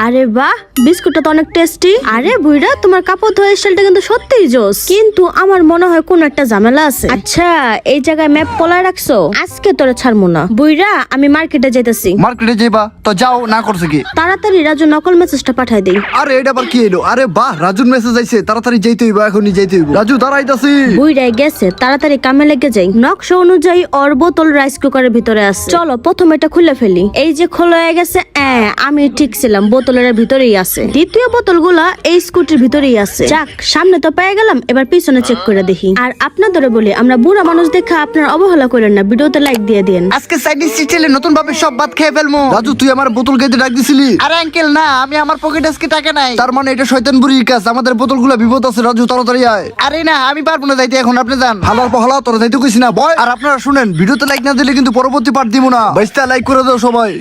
আরে বাহ, বিস্কুটটা তো অনেক টেস্টি। আরে বুইড়া, তোমার কাপড় ধোয়া স্টাইলটা কিন্তু সত্যিই জোস, কিন্তু আমার মনে হয় কোন একটা ঝামেলা আছে। আচ্ছা, এই জায়গায় ম্যাপ পলায় রাখছো, আজকে তোরে ছাড়বো না। বুইড়া, আমি মার্কেটে যাইতেছি। মার্কেটে যাইবা তো যাও, না করছে কি? তাড়াতাড়ি রাজু নকল মেসেজটা পাঠাই দেই। আরে এটা আবার কি এলো? আরে বাহ, রাজুর মেসেজ আইছে, তাড়াতাড়ি যাইতে হইব, এখনই যাইতে হইব। রাজু দাঁড়াইতাছি। বুইড়াই গেছে, তাড়াতাড়ি কামে লেগে যাই। নকশা অনুযায়ী ওর বোতল রাইস কুকারের ভিতরে আছে। চলো প্রথমে এটা খুলে ফেলি। এই যে খোলা হয়ে গেছে। আমি ঠিক ছিলাম, বোতলের ভিতরেই আছে। দ্বিতীয় বোতলগুলা এই স্কুটির ভিতরেই আছে। যাক, সামনে তো পেয়ে গেলাম, এবার পিছনে চেক করে দেখি। আর আপনাদের বলি, আমরা বুড়া মানুষ দেখা আপনারা অবহেলা করেন না, ভিডিওতে লাইক দিয়ে দেন। আজকে চাইনিজ স্টাইলে নতুন ভাবে সব ভাত খেয়ে ফেলমু। রাজু, তুই আমার বোতল গাইতে ডাক দিছিলি? আরে আঙ্কেল না, আমি আমার পকেটে আজকে টাকা নাই। তার মানে এটা শয়তান বুড়ির কাজ। আমাদের বোতলগুলো বিপদ আছে। রাজু তাড়াতাড়ি আয়। আরে না, আমি পারবো না যাইতে, এখন আপনি যান। হালার পহলা তোর যাইতে কইছি না বয়। আর আপনারা শুনেন, ভিডিওতে লাইক না দিলে কিন্তু পরবর্তী পার্ট দিব না। বাইস্তা লাইক করে দাও সবাই।